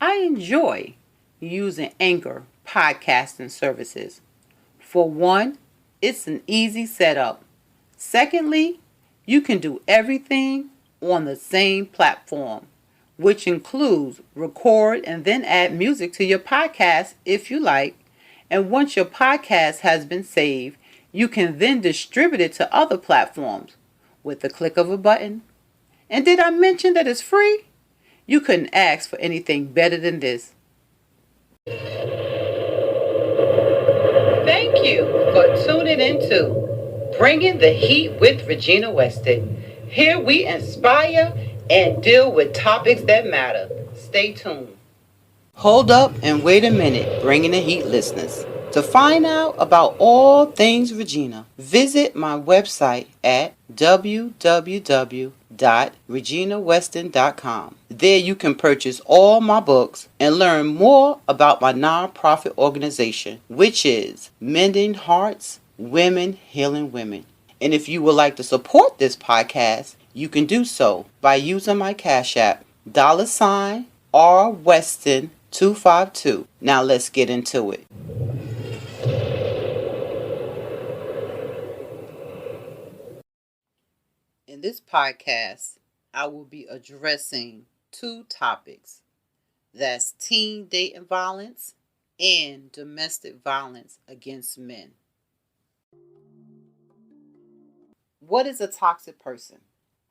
I enjoy using Anchor podcasting services. For one, it's an easy setup. Secondly, you can do everything on the same platform, which includes record and then add music to your podcast if you like. And once your podcast has been saved, you can then distribute it to other platforms with the click of a button. And did I mention that it's free? You couldn't ask for anything better than this. Thank you for tuning into Bringing the Heat with Regina Weston. Here we inspire and deal with topics that matter. Stay tuned. Hold up and wait a minute, Bringing the Heat listeners. To find out about all things Regina, visit my website at www.reginaweston.com. There you can purchase all my books and learn more about my nonprofit organization, which is Mending Hearts, Women Healing Women. And if you would like to support this podcast, you can do so by using my Cash App, $RWeston252. Now let's get into it. In this podcast, I will be addressing two topics. That's teen dating violence and domestic violence against men. What is a toxic person?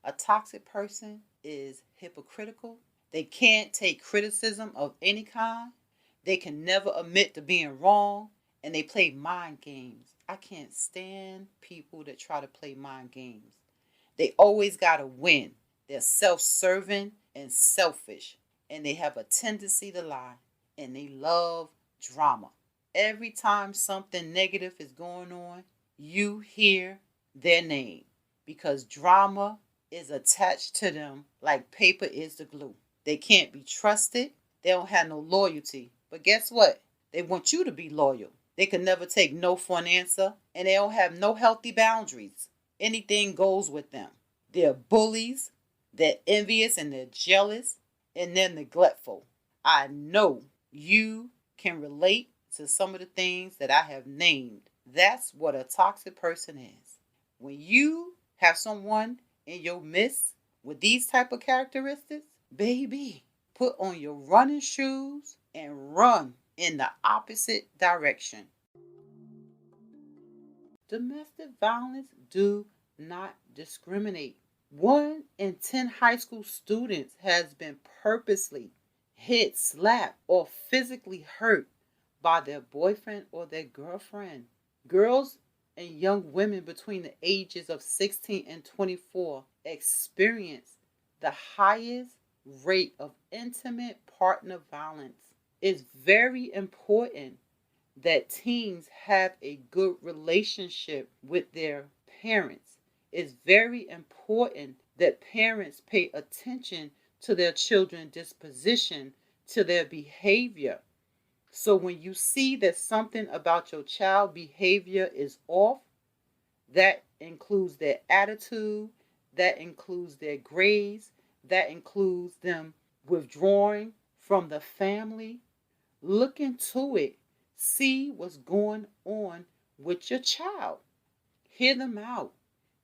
A toxic person is hypocritical. They can't take criticism of any kind. They can never admit to being wrong, and they play mind games. I can't stand people that try to play mind games. They always got to win. They're self-serving and selfish, and they have a tendency to lie, and they love drama. Every time something negative is going on, you hear their name because drama is attached to them like paper is the glue. They can't be trusted. They don't have no loyalty. But guess what? They want you to be loyal. They can never take no for an answer, and they don't have no healthy boundaries. Anything goes with them. They're bullies, they're envious, and they're jealous, and they're neglectful. I know you can relate to some of the things that I have named. That's what a toxic person is. When you have someone in your midst with these type of characteristics, baby, put on your running shoes and run in the opposite direction. Domestic violence do not discriminate. 1 in 10 high school students has been purposely hit, slapped, or physically hurt by their boyfriend or their girlfriend. Girls and young women between the ages of 16 and 24 experience the highest rate of intimate partner violence. It's very important that teens have a good relationship with their parents. It's very important that parents pay attention to their children's disposition, to their behavior. So when you see that something about your child behavior is off, that includes their attitude, that includes their grades, that includes them withdrawing from the family, look into it. See what's going on with your child. Hear them out.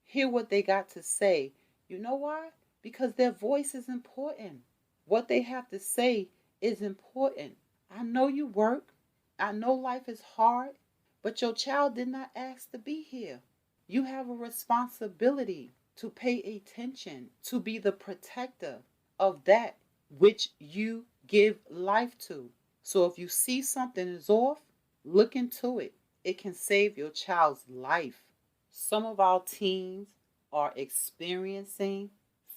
Hear what they got to say. You know why? Because their voice is important. What they have to say is important. I know you work. I know life is hard, but your child did not ask to be here. You have a responsibility to pay attention, to be the protector of that which you give life to. So if you see something is off, look into it. It can save your child's life. Some of our teens are experiencing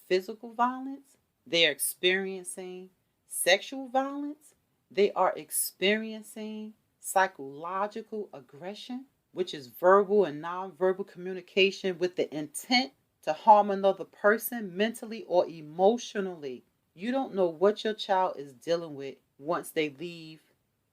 physical violence. They're experiencing sexual violence. They are experiencing psychological aggression, which is verbal and nonverbal communication with the intent to harm another person mentally or emotionally. You don't know what your child is dealing with once they leave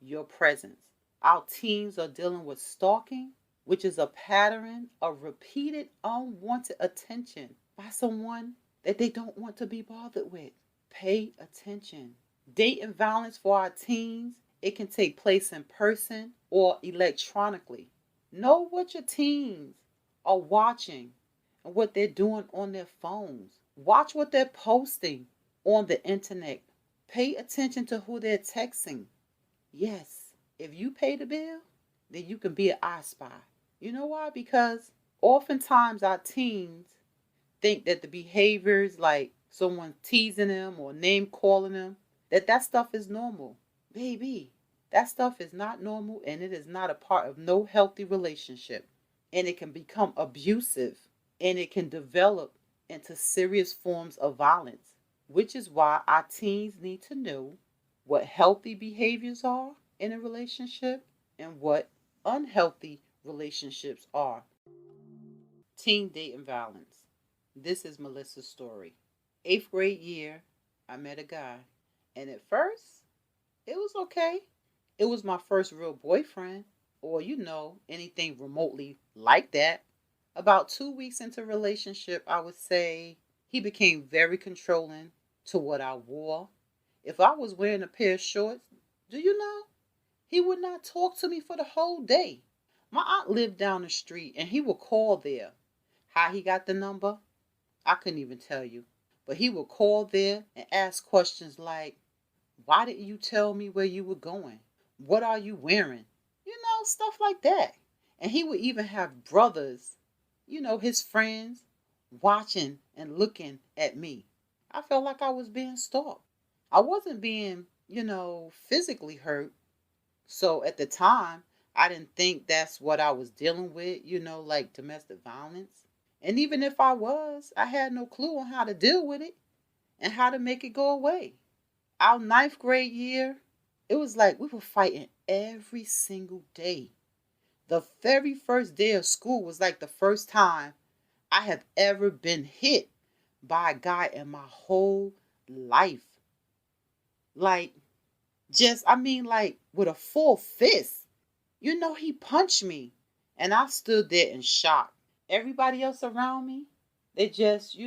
your presence. Our teens are dealing with stalking, which is a pattern of repeated unwanted attention by someone that they don't want to be bothered with. Pay attention. Dating violence for our teens, it can take place in person or electronically. Know what your teens are watching and what they're doing on their phones. Watch what they're posting on the internet. Pay attention to who they're texting. Yes, if you pay the bill, then you can be an I spy. You know why? Because oftentimes our teens think that the behaviors like someone teasing them or name calling them, that stuff is normal. Baby, that stuff is not normal and it is not a part of no healthy relationship. And it can become abusive and it can develop into serious forms of violence, which is why our teens need to know what healthy behaviors are in a relationship and what unhealthy relationships are. Teen dating violence. This is Melissa's story. Eighth grade year, I met a guy, and at first, it was okay. It was my first real boyfriend, or anything remotely like that. About 2 weeks into relationship, I would say he became very controlling to what I wore. If I was wearing a pair of shorts, do you know? He would not talk to me for the whole day. My aunt lived down the street and he would call there. How he got the number, I couldn't even tell you. But he would call there and ask questions like, why didn't you tell me where you were going? What are you wearing? Stuff like that. And he would even have brothers, his friends, watching and looking at me. I felt like I was being stalked. I wasn't being, physically hurt. So at the time, I didn't think that's what I was dealing with, like domestic violence. And even if I was, I had no clue on how to deal with it and how to make it go away. Our ninth grade year, it was like we were fighting every single day. The very first day of school was like the first time I have ever been hit by a guy in my whole life. Like, like with a full fist. He punched me. And I stood there in shock. Everybody else around me, they just,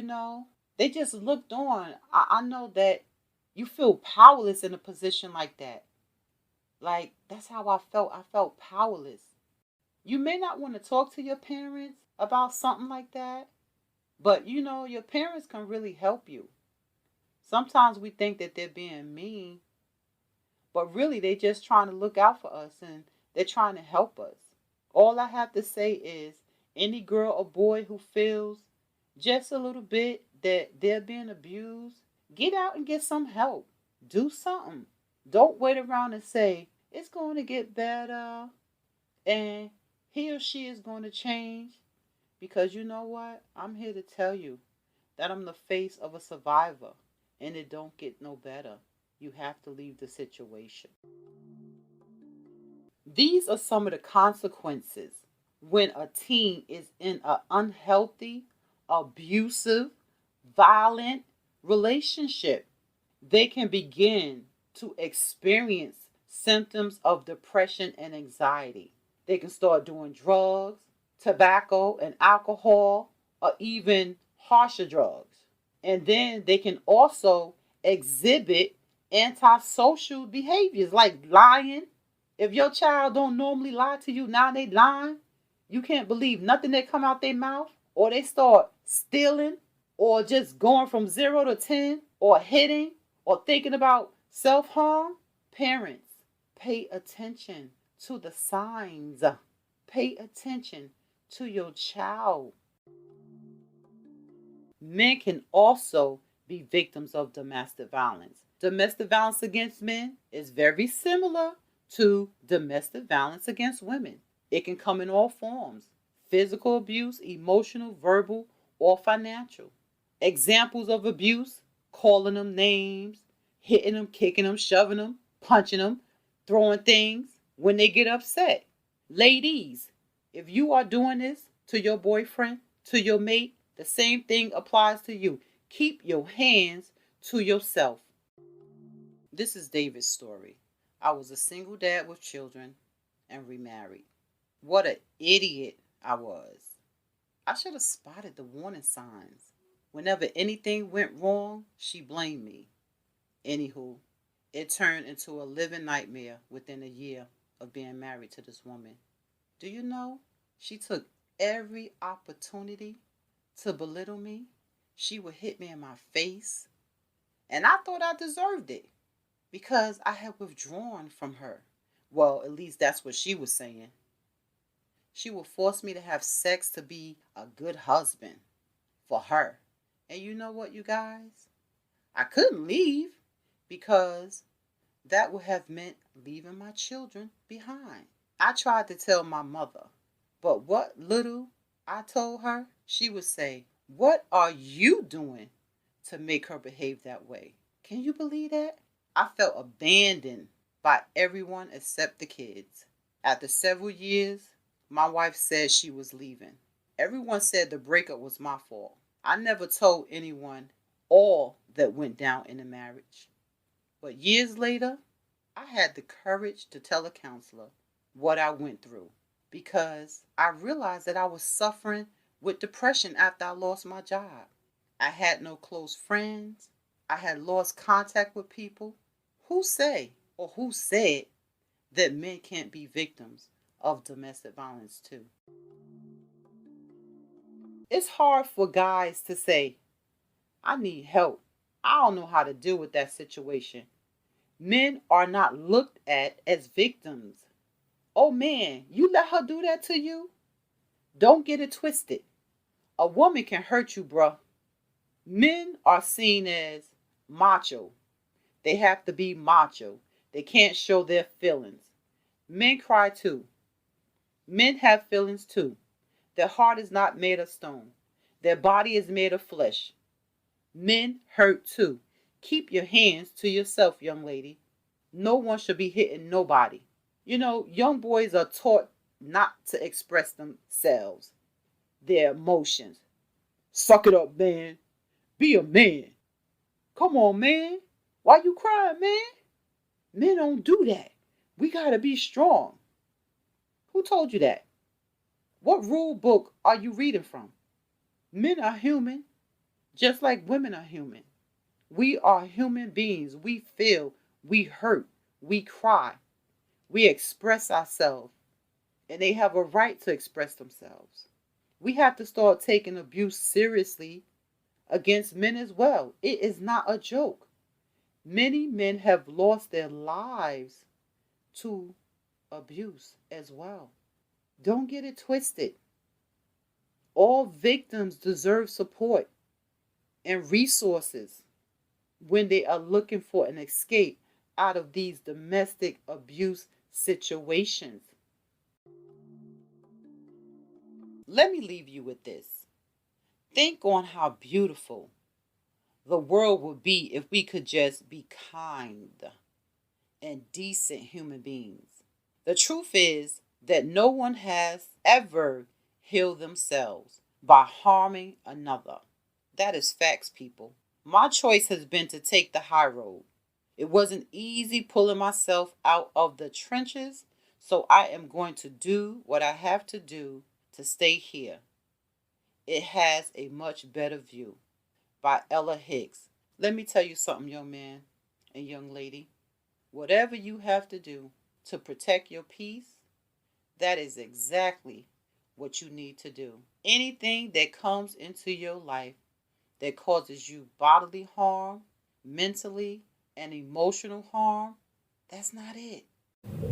they just looked on. I know that you feel powerless in a position like that. Like, that's how I felt. I felt powerless. You may not want to talk to your parents about something like that, but your parents can really help you. Sometimes we think that they're being mean, but really they're just trying to look out for us and they're trying to help us. All I have to say is any girl or boy who feels just a little bit that they're being abused, get out and get some help. Do something. Don't wait around and say, it's going to get better and he or she is going to change. Because you know what? I'm here to tell you that I'm the face of a survivor and it don't get no better. You have to leave the situation. These are some of the consequences when a teen is in an unhealthy, abusive, violent relationship. They can begin to experience symptoms of depression and anxiety. They can start doing drugs, tobacco, and alcohol, or even harsher drugs. And then they can also exhibit antisocial behaviors like lying. If your child don't normally lie to you, now they lying. You can't believe nothing that come out their mouth, or they start stealing, or just going from 0 to 10, or hitting, or thinking about self-harm. Parents, pay attention to the signs. Pay attention to your child. Men can also be victims of domestic violence. Domestic violence against men is very similar to domestic violence against women. It can come in all forms: physical abuse, emotional, verbal, or financial. Examples of abuse: calling them names, hitting them, kicking them, shoving them, punching them, throwing things when they get upset. Ladies, if you are doing this to your boyfriend, to your mate, the same thing applies to you. Keep your hands to yourself. This is David's story. I was a single dad with children and remarried. What an idiot I was. I should have spotted the warning signs. Whenever anything went wrong, she blamed me. Anywho, It turned into a living nightmare within a year of being married to this woman. Do you know? She took every opportunity to belittle me. She would hit me in my face. And I thought I deserved it because I had withdrawn from her. Well, at least that's what she was saying. She would force me to have sex to be a good husband for her. And you know what, you guys? I couldn't leave because that would have meant leaving my children behind. I tried to tell my mother, but what little I told her, she would say, "What are you doing to make her behave that way?" Can you believe that? I felt abandoned by everyone except the kids. After several years, my wife said she was leaving. Everyone said the breakup was my fault. I never told anyone all that went down in the marriage. But years later, I had the courage to tell a counselor what I went through because I realized that I was suffering with depression after I lost my job. I had no close friends. I had lost contact with people. Who said that men can't be victims of domestic violence too? It's hard for guys to say, "I need help. I don't know how to deal with that situation." Men are not looked at as victims. "Oh man, you let her do that to you?" Don't get it twisted. A woman can hurt you, bruh. Men are seen as macho. They have to be macho. They can't show their feelings. Men cry too. Men have feelings too. Their heart is not made of stone. Their body is made of flesh. Men hurt too. Keep your hands to yourself, young lady. No one should be hitting nobody. You know, young boys are taught not to express themselves, their emotions. "Suck it up, man. Be a man. Come on, man. Why you crying, man?" Men don't do that. We gotta be strong. Who told you that? What rule book are you reading from? Men are human, just like women are human. We are human beings. We feel, we hurt, we cry, we express ourselves, and they have a right to express themselves. We have to start taking abuse seriously against men as well. It is not a joke. Many men have lost their lives to abuse as well. Don't get it twisted. All victims deserve support and resources when they are looking for an escape out of these domestic abuse situations. Let me leave you with this. Think on how beautiful the world would be if we could just be kind and decent human beings. The truth is that no one has ever healed themselves by harming another. That is facts, people. My choice has been to take the high road. It wasn't easy pulling myself out of the trenches, so I am going to do what I have to do to stay here. It has a much better view. By Ella Hicks. Let me tell you something, young man and young lady. Whatever you have to do to protect your peace, that is exactly what you need to do. Anything that comes into your life that causes you bodily harm, mentally and emotional harm, that's not it.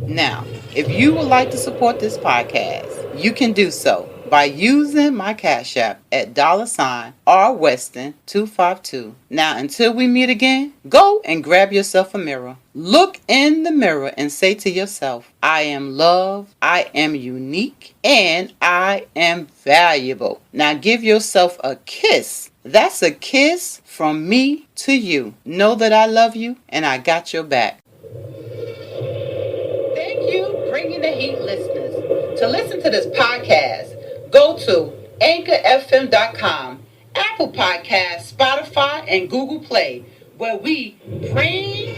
Now, if you would like to support this podcast, you can do so by using my Cash App at $RWeston252. Now, until we meet again, go and grab yourself a mirror. Look in the mirror and say to yourself, "I am loved, I am unique, and I am valuable." Now give yourself a kiss. That's a kiss from me to you. Know that I love you and I got your back. Thank you, Bringing the Heat listeners. To listen to this podcast, go to anchorfm.com, Apple Podcasts, Spotify, and Google Play, where we bring